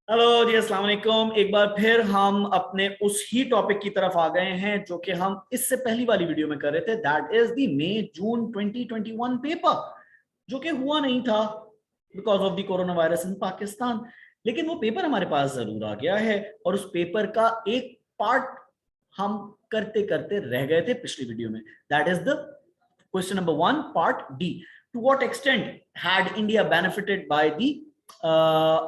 Hello जी, अस्सलाम वालेकुम। एक बार फिर हम अपने उस ही टॉपिक की तरफ आ गए हैं जो कि हम इससे पहली वाली वीडियो में कर रहे थे। That is the May June 2021 paper, जो कि हुआ नहीं था because of the corona virus in Pakistan. लेकिन वो पेपर हमारे पास जरूर आ गया है और उस पेपर का एक पार्ट हम करते करते रह गए थे पिछली वीडियो में। That is the question number 1 part D. To what extent had India benefited by the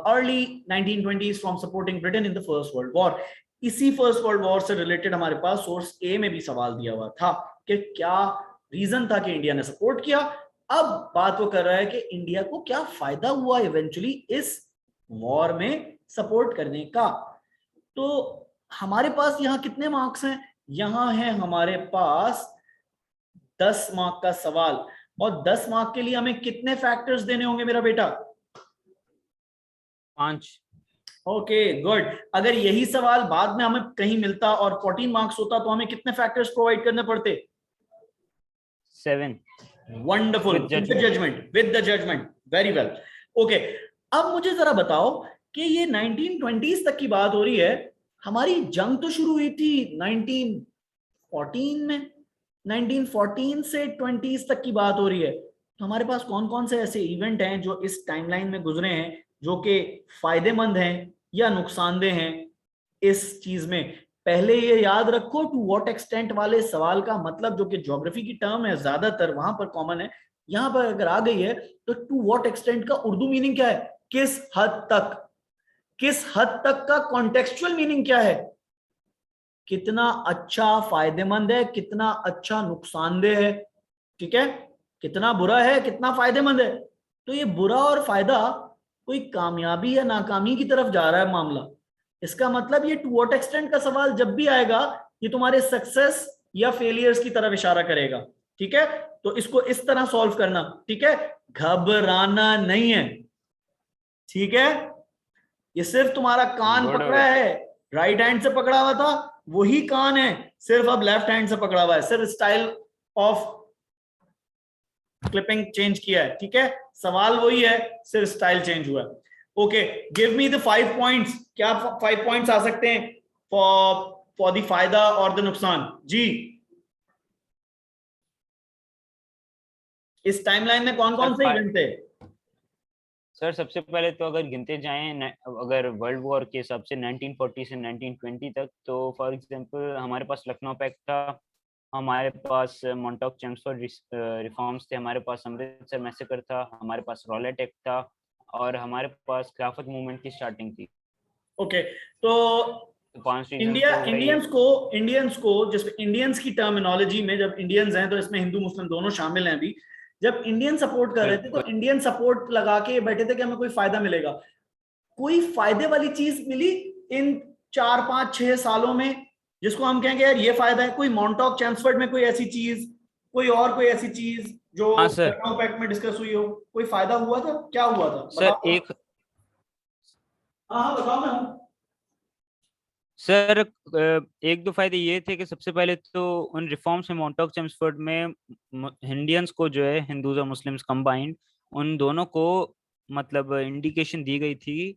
early 1920s from supporting Britain in the First World War। इसी फर्स्ट वर्ल्ड वॉर से रिलेटेड हमारे पास सोर्स ए में भी सवाल दिया हुआ था कि क्या रीजन था कि इंडिया ने सपोर्ट किया। अब बात वो कर रहा है कि इंडिया को क्या फायदा हुआ इवेंचुअली इस वॉर में सपोर्ट करने का। तो हमारे पास यहाँ कितने मार्क्स हैं? यहाँ है हमारे पास 10 मार्क का सवाल, और 10 मार्क के लिए हमें कितने फैक्टर्स देने होंगे मेरा बेटा? 5। Okay good. अगर यही सवाल बाद में हमें कहीं मिलता और 14 मार्क्स होता तो हमें कितने फैक्टर्स प्रोवाइड करने पड़ते? 7 wonderful. With judgement. With the judgement, very well. Okay, अब मुझे जरा बताओ कि ये 1920s तक की बात हो रही है। हमारी जंग तो शुरू हुई थी 1914 में। 1914 से 20s तक की बात हो रही है। तो हमारे पास कौन कौन से ऐसे इवेंट हैं जो इस टाइमलाइन में गुजरे हैं जो कि फायदेमंद हैं या नुकसानदेह हैं इस चीज में? पहले ये याद रखो, टू व्हाट एक्सटेंट वाले सवाल का मतलब जो कि ज्योग्राफी की टर्म है ज्यादातर वहां पर कॉमन है, यहां पर अगर आ गई है तो टू व्हाट एक्सटेंट का उर्दू मीनिंग क्या है? किस हद तक। किस हद तक का कॉन्टेक्चुअल मीनिंग क्या है? कितना अच्छा फायदेमंद है, कितना अच्छा नुकसानदेह है। ठीक है, कितना बुरा है, कितना फायदेमंद है। तो ये बुरा और फायदा कोई कामयाबी या नाकामी की तरफ जा रहा है मामला। इसका मतलब ये टू व्हाट एक्सटेंट का सवाल जब भी आएगा ये तुम्हारे सक्सेस या फेलियर्स की तरफ इशारा करेगा। ठीक है, तो इसको इस तरह सॉल्व करना। ठीक है, घबराना नहीं है। ठीक है, ये सिर्फ तुम्हारा कान गुड हो पकड़ा गया। है। राइट हैंड से पकड़ा हुआ था, वही कान है, सिर्फ अब लेफ्ट हैंड से पकड़ा हुआ है। सिर्फ स्टाइल ऑफ क्लिपिंग चेंज किया है। ठीक है, सवाल वही है, सिर्फ स्टाइल चेंज हुआ है। Okay, give me the 5 points. क्या 5 पॉइंट्स आ सकते हैं फॉर द फायदा और द नुकसान जी? इस टाइमलाइन में कौन कौन से इवेंट थे? सर सबसे पहले तो अगर गिनते जाएं अगर वर्ल्ड वॉर के हिसाब से 1940 से 1920 तक, तो फॉर एग्जांपल हमारे पास लखनऊ पैक्ट था, हमारे पास मॉन्टॉक चेम्सफोर्ड रिफॉर्म्स थे, हमारे पास अमृतसर मैसेकर था, हमारे पास रॉलेट एक्ट था, और हमारे पास खिलाफत मूवमेंट की स्टार्टिंग थी। ओके, तो तो 5 रीजन तो भाई। इंडियंस को जिसमें इंडियंस की टर्मिनोलॉजी में जब इंडियंस हैं तो इसमें हिंदू मुस्लिम दोनों शामिल हैं अभी। जब इंडियन सपोर्ट कर रहे थे तो बिल्कुल। इंडियन सपोर्ट लगा के बैठे थे कि हमें कोई फायदा मिलेगा। कोई फायदे वाली चीज मिली इन 4 5 6 सालों में जिसको हम कहेंगे यार ये फायदा है? कोई मॉन्टॉक चैम्सफोर्ड में कोई ऐसी चीज, कोई ऐसी चीज जो हाँ सर। लखनऊ पैक्ट में डिस्कस हुई हो? कोई फायदा हुआ था? क्या हुआ था सर बताओ। एक हाँ हाँ बताओ, मैं हूँ। सर एक दो फायदे ये थे कि सबसे पहले तो उन रिफॉर्म्स में मॉन्टॉक चेम्सफोर्ड में इंडियंस को जो है, हिंदूज और मुस्लिम्स कंबाइंड, उन दोनों को मतलब इंडिकेशन दी गई थी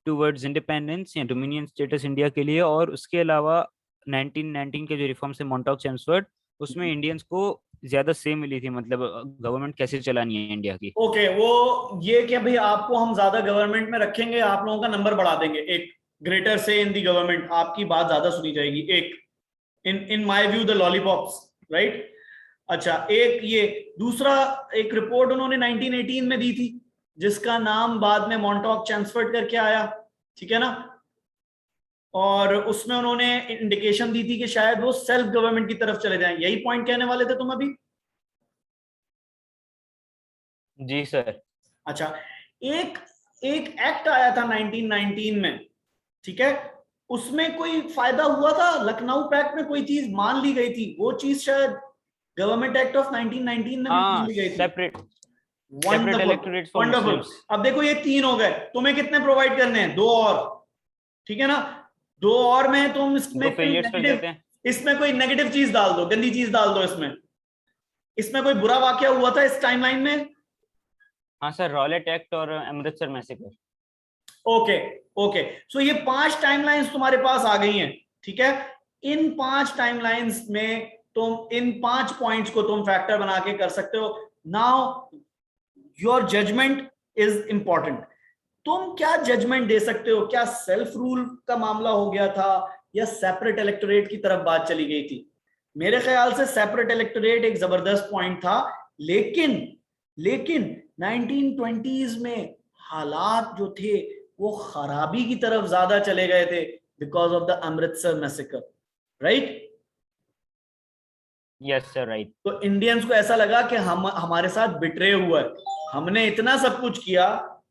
टूवर्ड्स इंडिपेंडेंस या डोमिनियन स्टेटस इंडिया के लिए। और उसके अलावा 1919 के जो रिफॉर्म्स है मॉन्टॉक चेम्सफोर्ड, उसमें इंडियंस को ज्यादा से मिली थी, मतलब गवर्नमेंट कैसे चलानी है इंडिया की। ओके, वो ये कि भाई आपको हम ज्यादा गवर्नमेंट में रखेंगे, आप लोगों का नंबर बढ़ा देंगे, एक ग्रेटर से इन दी गवर्नमेंट, आपकी बात ज्यादा सुनी जाएगी। एक in in my view the lollipops, right? अच्छा, एक ये दूसरा, एक रिपोर्ट उन्होंने 1918 में दी थी जिसका नाम बाद में मॉन्टॉक चैम्सफोर्ड करके आया। ठीक है ना? और उसमें उन्होंने इंडिकेशन दी थी कि शायद वो सेल्फ गवर्नमेंट की तरफ चले जाएं। यही पॉइंट कहने वाले थे तुम अभी? जी सर। अच्छा, एक एक एक्ट आया था 1919 में। ठीक है, उसमें कोई फायदा हुआ था? लखनऊ पैक्ट में कोई चीज मान ली गई थी, वो चीज शायद गवर्नमेंट एक्ट ऑफ 1919 में भी मान हाँ, ली गई थी। Separate separate wonderful, electorates for wonderful. Muslims. अब देखो ये 3 हो गए, तुम्हें कितने प्रोवाइड करने हैं? 2 और। ठीक है ना? 2 और में तुम दो इसमें कोई फेलियर्स कर नेगेटिव, देते हैं। इसमें कोई नेगेटिव चीज डाल दो, गंदी चीज डाल दो इसमें। इसमें कोई बुरा वाकया हुआ था इस टाइमलाइन में? हाँ सर, रॉलेट एक्ट और अमृतसर मैसेकर। ओके ओके, सो ये 5 टाइमलाइंस तुम्हारे पास आ गई हैं, ठीक है। इन 5 टाइमलाइंस में तुम इन 5 पॉइंट्स को तुम फैक्टर बना के कर सकते हो। Now your judgement is important. तुम क्या जजमेंट दे सकते हो? क्या सेल्फ रूल का मामला हो गया था या सेपरेट इलेक्टोरेट की तरफ बात चली गई थी? मेरे ख्याल से सेपरेट इलेक्टोरेट एक जबरदस्त पॉइंट था, लेकिन लेकिन 1920s में हालात जो थे वो खराबी की तरफ ज्यादा चले गए थे because of the Amritsar massacre, right? Yes sir, right. तो इंडियंस को ऐसा लगा कि हम हमारे साथ बिट्रे हुआ है, हमने इतना सब कुछ किया,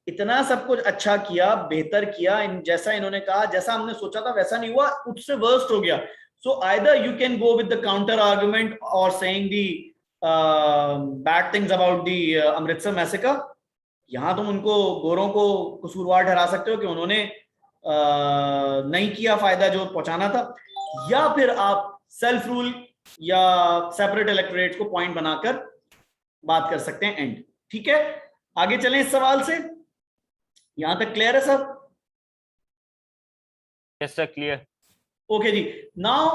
इतना सब कुछ अच्छा किया, बेहतर किया, जैसा इन्होंने कहा, जैसा हमने सोचा था वैसा नहीं हुआ, उससे वर्स्ट हो गया। So either you can go with the counter argument और saying the bad things about the Amritsar massacre. यहां तुम उनको गोरों को कसूरवार ठहरा सकते हो कि उन्होंने नहीं किया फायदा जो पहुंचाना था, या फिर आप सेल्फ रूल या सेपरेट इलेक्टोरेट को पॉइंट बनाकर बात कर सकते हैं एंड। ठीक है, आगे चलें इस सवाल से। यहां तक क्लियर है सब? Yes sir, clear. ओके जी। नाउ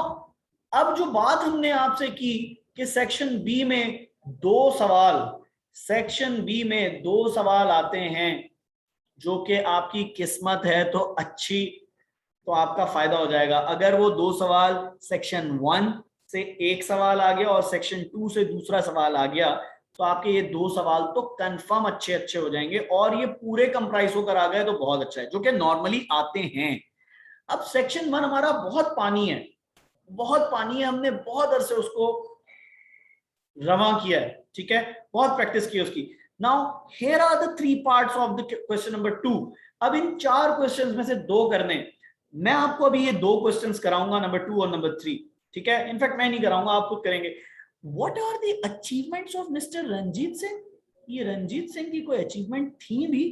अब जो बात हमने आपसे की कि सेक्शन बी में सेक्शन बी में 2 सवाल आते हैं, जो कि आपकी किस्मत है तो अच्छी, तो आपका फायदा हो जाएगा। अगर वो 2 सवाल सेक्शन 1 से एक सवाल आ गया और सेक्शन 2 से दूसरा सवाल आ गया, तो आपके ये 2 सवाल तो कंफर्म अच्छे अच्छे हो जाएंगे, और ये पूरे कंप्राइज होकर आ गए तो बहुत अच्छा है, जो कि नॉर्मली आते हैं। अब सेक्शन 1 हमारा बहुत पानी है, बहुत पानी है, हमने बहुत अरसे उसको रवा किया है, ठीक है, बहुत प्रैक्टिस की उसकी। Now here are the 3 parts of the question number 2। अब इन 4 क्वेश्चंस में से 2 करने, मैं आपको अभी ये 2 क्वेश्चंस कराऊंगा, नंबर 2 और नंबर 3, ठीक है। इनफैक्ट मैं नहीं कराऊंगा, आप खुद करेंगे। What are the achievements of mister Ranjit Singh? ये रंजीत सिंह की कोई अचीवमेंट थी भी?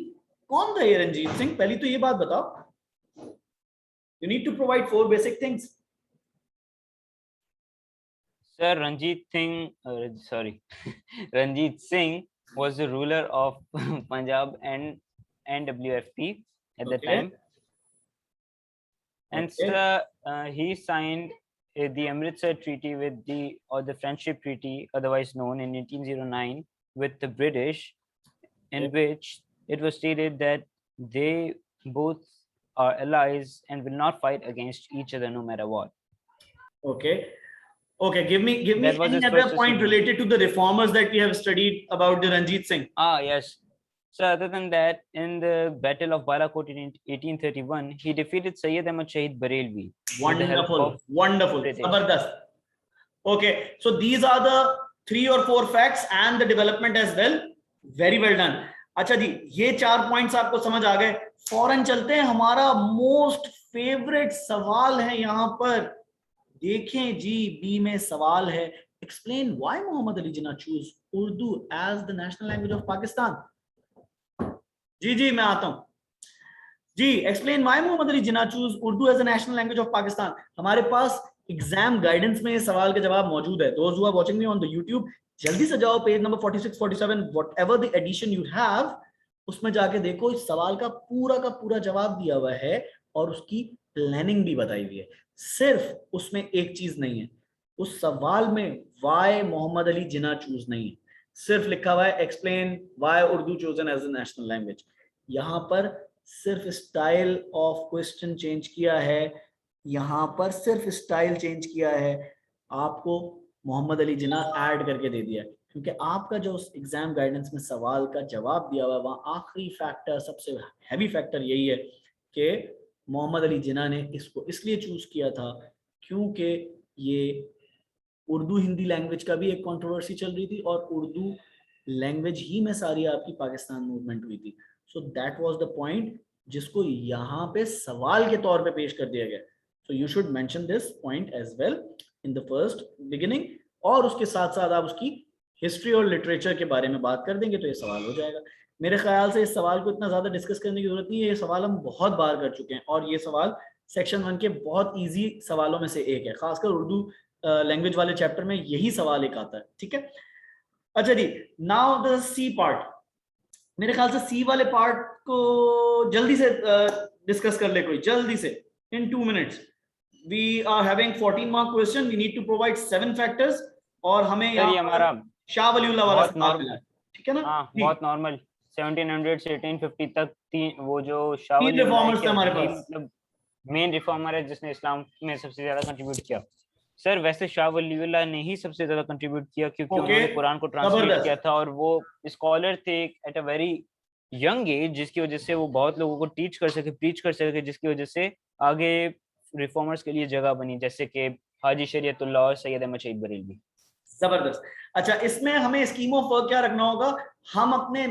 कौन था ये रंजीत सिंह? पहली तो ये बात बताओ। You need to provide 4 basic things. Sir, Ranjit Singh was the ruler of Punjab and NWFP at the time. And sir, he signed the Amritsar Treaty or the Friendship Treaty, otherwise known, in 1809 with the British, in which it was stated that they both are allies and will not fight against each other no matter what. Okay. Okay, give me That was any his other first point achievement. related to the reformers that we have studied about the Ranjit Singh. Yes. So other than that, in the Battle of Balakot in 1831, he defeated Sayyid Ahmad Shahid Barelvi. Wonderful, wonderful, zabardast. Okay, so these are the 3 or 4 facts and the development as well. Very well done. अच्छा जी, ये 4 points आपको समझ आ गए। फौरन चलते हैं, हमारा most favourite सवाल है यहाँ पर। देखें जी, बी में सवाल है, explain why Mohammad Ali Jinnah chose Urdu as the national language of Pakistan. जी मैं आता हूं जी। Explain why Mohammad Ali Jinnah chose Urdu as the national language of Pakistan. हमारे पास एग्जाम गाइडेंस में सवाल का जवाब मौजूद है। दोस्त who are watching me on the YouTube, जल्दी से जाओ page number 46 47 whatever the edition you have, उसमें जाके देखो, इस सवाल का पूरा जवाब दिया हुआ है और उसकी प्लानिंग भी बताई हुई है। सिर्फ उसमें एक चीज नहीं है, उस सवाल में वाई मोहम्मद अली जिन्ना चूज नहीं है, सिर्फ लिखा हुआ है explain why Urdu chosen as a national language. यहां पर सिर्फ स्टाइल ऑफ क्वेश्चन चेंज किया है, यहां पर सिर्फ स्टाइल चेंज किया है, आपको मोहम्मद अली जिन्ना ऐड करके दे दिया है, क्योंकि आपका जो एग्जाम गाइडेंस में सवाल का जवाब दिया हुआ है, वहां आखिरी फैक्टर, सबसे हैवी फैक्टर यही है कि मोहम्मद अली जिन्ना ने इसको इसलिए चूज किया था क्योंकि ये उर्दू हिंदी लैंग्वेज का भी एक कंट्रोवर्सी चल रही थी, और उर्दू लैंग्वेज ही में सारी आपकी पाकिस्तान मूवमेंट हुई थी। So that was the point जिसको यहाँ पे सवाल के तौर पे पेश कर दिया गया। So you should mention this point as well in the first beginning, और उसके साथ साथ आप उसकी हिस्ट्री और लिटरेचर के बारे में बात कर देंगे तो ये सवाल हो जाएगा। मेरे ख्याल से इस सवाल को इतना ज्यादा डिस्कस करने की जरूरत नहीं है, ये सवाल हम बहुत बार कर चुके हैं, और ये सवाल सेक्शन 1 के बहुत ईजी सवालों में से एक है, खासकर उर्दू लैंग्वेज वाले चैप्टर में यही सवाल एक आता है। ठीक है, अच्छा जी। नाउ द सी पार्ट, मेरे ख्याल से सी वाले पार्ट को जल्दी से डिस्कस कर ले कोई, जल्दी से, इन 2 minutes. We are having 14 mark question. We need to provide 7 factors. और हमें सर यहाँ ये हमारा शाह वलीउल्लाह वाला बहुत सवाल मिला है, ठीक है ना? हाँ बहुत नॉर्मल 1700 से 1850 तक वो जो शाह तीन वली रिफॉर्मर्स थे हमारे वही पास, मतलब मेन रिफॉर्मर है जिसने इस्लाम में सबसे ज्यादा कंट्रीब्यूट किया। सर वैसे शाह वलीउल्लाह ने ही सबसे ज्यादा कंट्रीब्यूट किया क्योंकि उन्होंने कुरान को ट्रांसलेट किया था और वो स्कॉलर थे at a very young age, जिसकी वजह से वो बहुत लोगों को टीच कर सके, प्रीच कर सके, जिसकी वजह से आगे रिफॉर्मर्स के लिए जगह बनी, जैसे कि हाजी शरीयतुल्लाह और सैयद अहमद शहीद बरेलवी। जबरदस्त। अच्छा, इसमें हमें स्कीम ऑफ वर्क क्या रखना होगा? हम अपने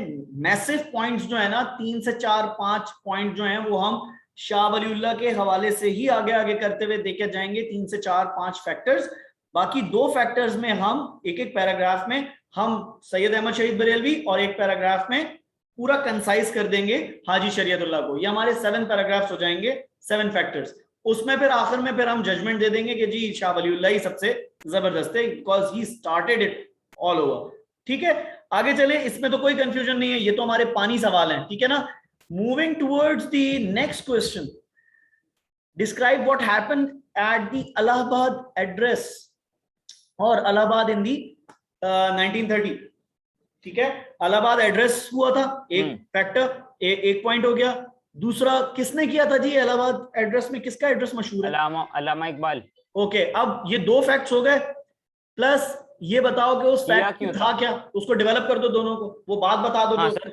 मैसिव पॉइंट्स जो है ना, 3 से 4 5 पॉइंट जो हैं वो हम शाह वलीउल्लाह के हवाले से ही आगे आगे करते हुए देखे जाएंगे, 3 से 4 5 फैक्टर्स। बाकी 2 फैक्टर्स में हम एक एक पैराग्राफ में हम सैयद अहमद शहीद बरेलवी और एक पैराग्राफ में पूरा कंसाइज कर देंगे हाजी शरीयतुल्लाह को। ये हमारे 7 पैराग्राफ्स हो जाएंगे, 7 फैक्टर्स। उसमें फिर आखिर में फिर हम जजमेंट दे देंगे कि जी शाह वलीउल्लाह ही सबसे जबरदस्त है, because he started it all over. ठीक है, आगे चले, इसमें तो कोई कंफ्यूजन नहीं है, ये तो हमारे पानी सवाल हैं, ठीक है ना? Moving towards the next question, describe what happened at the Allahabad address और इलाहाबाद इन दी 1930। ठीक है, इलाहाबाद एड्रेस हुआ था, एक फैक्टर, एक पॉइंट हो गया। दूसरा किसने किया था जी इलाहाबाद एड्रेस में? किसका एड्रेस मशहूर है? अल्लामा इकबाल। ओके, अब ये 2 फैक्ट्स हो गए, प्लस ये बताओ कि उस फैक्ट था क्या, उसको डेवलप कर दो दोनों को, वो बात बता दो। हाँ सर,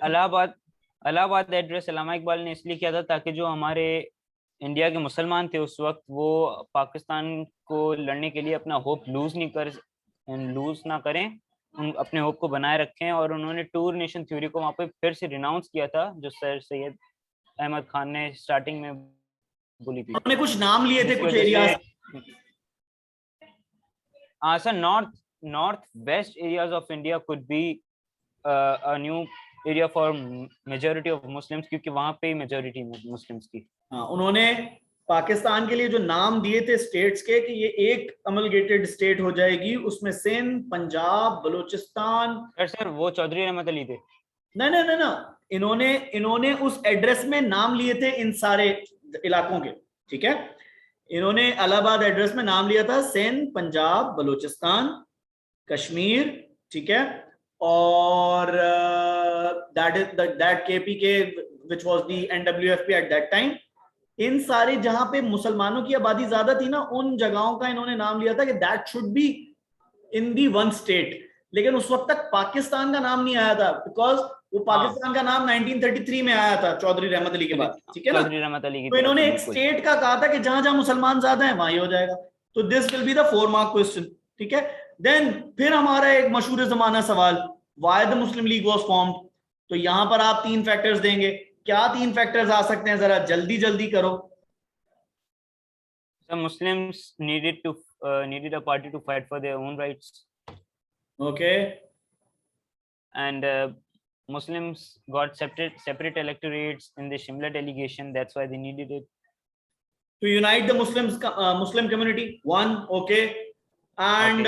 इलाहाबाद एड्रेस अल्लामा इकबाल ने इसलिए किया था ताकि जो हमारे इंडिया के मुसलमान थे उस वक्त, वो पाकिस्तान को लड़ने के लिए अपना होप लूज ना करें, अपने होप को बनाए रखें। और उन्होंने टूर नेशन थ्योरी को वहां पे फिर से रिनाउंस किया था, जो सर सैयद अहमद खान ने स्टार्टिंग में बोली थी। उन्होंने कुछ नाम लिए थे, कुछ एरियाज। हाँ sir, north west areas of India could be a new area for majority of Muslims, क्योंकि वहां पे मेजॉरिटी मुस्लिम्स की। हाँ, उन्होंने पाकिस्तान के लिए जो नाम दिए थे स्टेट्स के, कि ये एक अमलगेटेड स्टेट हो जाएगी, उसमें सिंध, पंजाब, बलूचिस्तान। सर वो चौधरी रहमत अली थे। नहीं, इन्होंने उस एड्रेस में नाम लिए थे इन सारे इलाकों के। ठीक है, इन्होंने इलाहाबाद एड्रेस में नाम लिया था सिंध, पंजाब, बलूचिस्तान, कश्मीर। ठीक है, और that KPK which was the NWFP at that time. इन सारे जहां पे मुसलमानों की आबादी ज्यादा थी ना, उन जगहों का इन्होंने नाम लिया था कि that should be in the one state. लेकिन उस वक्त तक पाकिस्तान का नाम नहीं आया था, बिकॉज वो पाकिस्तान का नाम 1933 में आया था चौधरी रहमत अली के बाद। ठीक है ना? चौधरी रहमत अली की तो इन्होंने एक स्टेट का कहा था कि जहां जहां मुसलमान ज्यादा है वहां ही हो जाएगा। तो this will be the 4 mark question. ठीक है, देन फिर हमारा एक मशहूर जमाना सवाल, why the Muslim league was formed. तो यहां पर आप 3 फैक्टर्स देंगे, क्या 3 फैक्टर्स आ सकते हैं? जरा जल्दी जल्दी करो। Some Muslims needed a party to fight for their own rights. Okay. And Muslims got separate electorates in the Shimla delegation. That's why they needed it. To unite the Muslim community. 1. Okay. And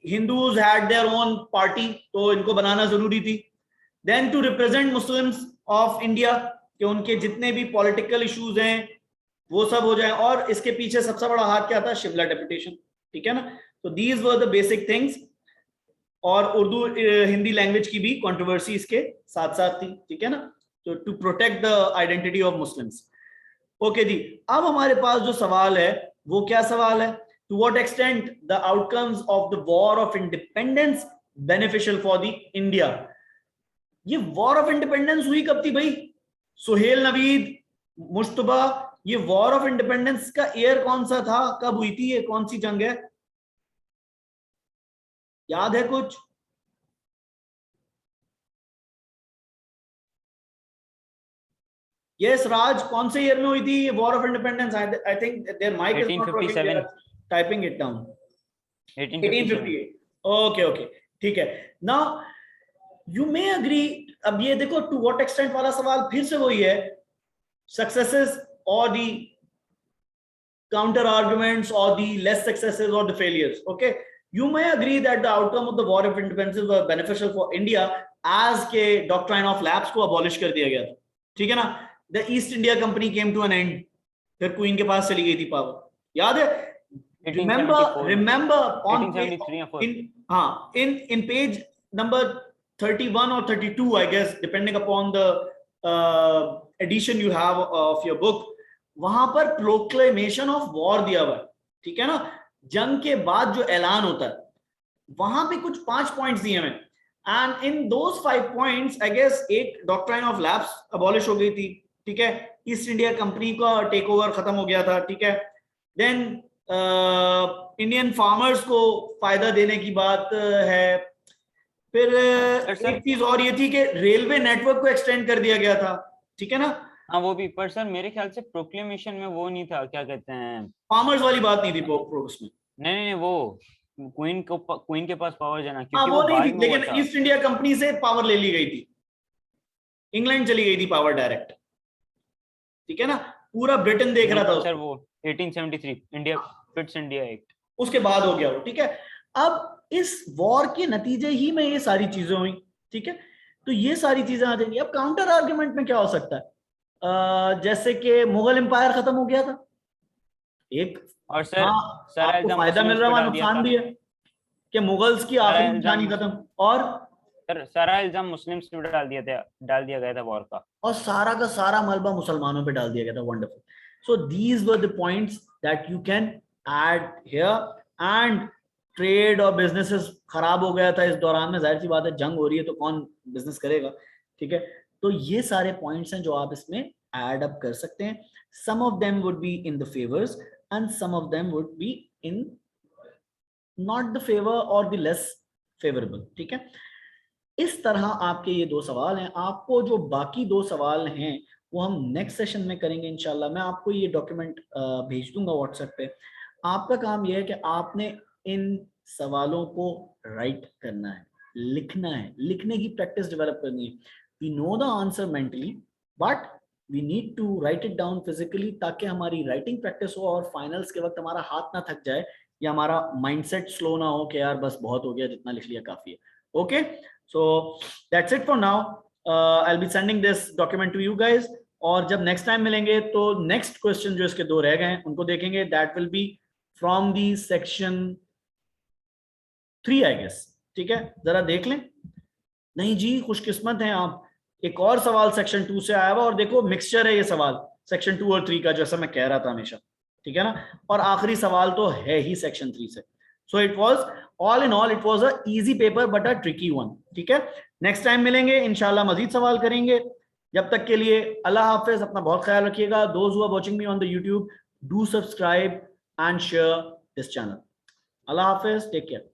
Hindus had their own party, तो इनको बनाना जरूरी थी। Then to represent Muslims of India, कि उनके जितने भी political issues हैं वो सब हो जाए। और इसके पीछे सबसे बड़ा हाथ क्या था? शिमला डेपुटेशन। ठीक है ना? तो these were the basic things. और उर्दू हिंदी लैंग्वेज की भी कंट्रोवर्सी इसके साथ साथ थी। ठीक है ना? तो to protect the identity of Muslims. Okay जी, अब हमारे पास जो सवाल है वो क्या सवाल है? To what extent the outcomes of the war of independence beneficial for the India. ये वॉर ऑफ इंडिपेंडेंस हुई कब थी भाई? सुहेल नवीद, मुश्तबा, ये वॉर ऑफ इंडिपेंडेंस का ईयर कौन सा था? कब हुई थी? ये कौन सी जंग है? याद है कुछ? यस राज, कौन से ईयर में हुई थी ये war of independence? I think their mic is not working, typing it down. 1858। Okay, ठीक है। नाउ यू मे अग्री, अब ये देखो टू व्हाट एक्सटेंट वाला सवाल फिर से वही है, successes or the counter arguments or the less successes or the failures. Okay, You may agree that the outcome of the War of Independence was beneficial for India as के doctrine of lapse को abolish कर दिया गया था, ठीक है ना? The East India Company came to an end, फिर क्वीन के पास चली गई थी पावर, याद है? Remember in page number 31 or 32, I guess, depending upon the edition you have of your book, वहां पर प्रोक्लेमेशन ऑफ वॉर दिया हुआ है, ठीक है ना? जंग के बाद जो ऐलान होता है, वहां पे कुछ 5 पॉइंट्स दिए हैं, and in those 5 points I guess एक डॉक्ट्राइन ऑफ लैप्स अबॉलिश हो गई थी, ठीक है? ईस्ट इंडिया कंपनी का टेक ओवर खत्म हो गया था, ठीक है? देन इंडियन फार्मर्स को फायदा देने की बात है, फिर एक चीज और ये थी कि रेलवे नेटवर्क को एक्सटेंड कर दिया गया था, ठीक है ना? हाँ वो भी, पर सर मेरे ख्याल से प्रोक्लेमेशन में वो नहीं था, क्या कहते हैं, फार्मर्स वाली बात नहीं थी प्रोग्रेस में। नहीं वो क्वीन के पास पावर जाना, क्योंकि वो नहीं थी, लेकिन ईस्ट इंडिया कंपनी से पावर ले ली गई थी, इंग्लैंड चली गई थी पावर डायरेक्ट, ठीक है ना? पूरा ब्रिटेन देख रहा था सर वो 1873 इंडिया फिट्स इंडिया एक्ट, उसके बाद हो गया वो, ठीक है? अब इस वॉर के नतीजे ही में ये सारी चीजें हुई, ठीक है? तो ये सारी चीजें आ जाएंगी। अब काउंटर आर्ग्यूमेंट में क्या हो सकता है? जैसे कि मुगल एम्पायर खत्म हो गया था, एक और सर आपको फायदा मिल रहा है, नुकसान भी है कि मुगल्स की आखिरी निशानी खत्म, और सारा इल्जाम मुस्लिम्स पे डाल दिया गया था वॉर का, और सारा का सारा मलबा मुसलमानों पे डाल दिया गया था। Wonderful. So these were the points that you can add here. And trade और बिजनेसेस खराब हो गया था इस दौरान में, जाहिर सी बात है, जंग हो रही है तो कौन बिजनेस करेगा, ठीक है? तो ये सारे पॉइंट्स हैं जो आप इसमें ऐड अप कर सकते हैं। Some of them would be in the favours and some of them would be in not the favour or the less favourable, ठीक है? इस तरह आपके ये 2 सवाल हैं। आपको जो बाकी 2 सवाल हैं वो हम नेक्स्ट सेशन में करेंगे इंशाल्लाह। मैं आपको ये डॉक्यूमेंट भेज दूंगा व्हाट्सएप पे। आपका काम ये है कि आपने इन सवालों को राइट करना है, लिखना है, लिखने की प्रैक्टिस डेवलप करनी है। We know the answer mentally but we need to write it down physically, ताकि हमारी राइटिंग प्रैक्टिस हो और फाइनल्स के वक्त हमारा हाथ ना थक जाए या हमारा माइंडसेट स्लो ना हो कि यार बस बहुत हो गया, जितना लिख लिया काफी है। Okay, so that's it for now. I'll be sending this document to you guys, और जब नेक्स्ट टाइम मिलेंगे तो नेक्स्ट क्वेश्चन जो इसके 2 रह गए हैं उनको देखेंगे। That will be from the section 3 I guess, ठीक है? जरा देख लें। नहीं जी, खुशकिस्मत हैं आप, एक और सवाल सेक्शन 2 से आया हुआ, और देखो मिक्सचर है ये सवाल सेक्शन 2 और 3 का, जैसा मैं कह रहा था हमेशा, ठीक है ना? और आखिरी सवाल तो है ही सेक्शन 3 से। So it was all in all it was a easy paper but a tricky one, ठीक है? नेक्स्ट टाइम मिलेंगे इंशाल्लाह, मजीद सवाल करेंगे। जब तक के लिए अल्लाह हाफिज, अपना बहुत ख्याल रखिएगा। Those who are watching me on the YouTube, do subscribe and share this channel. अल्लाह हाफिज, टेक केयर।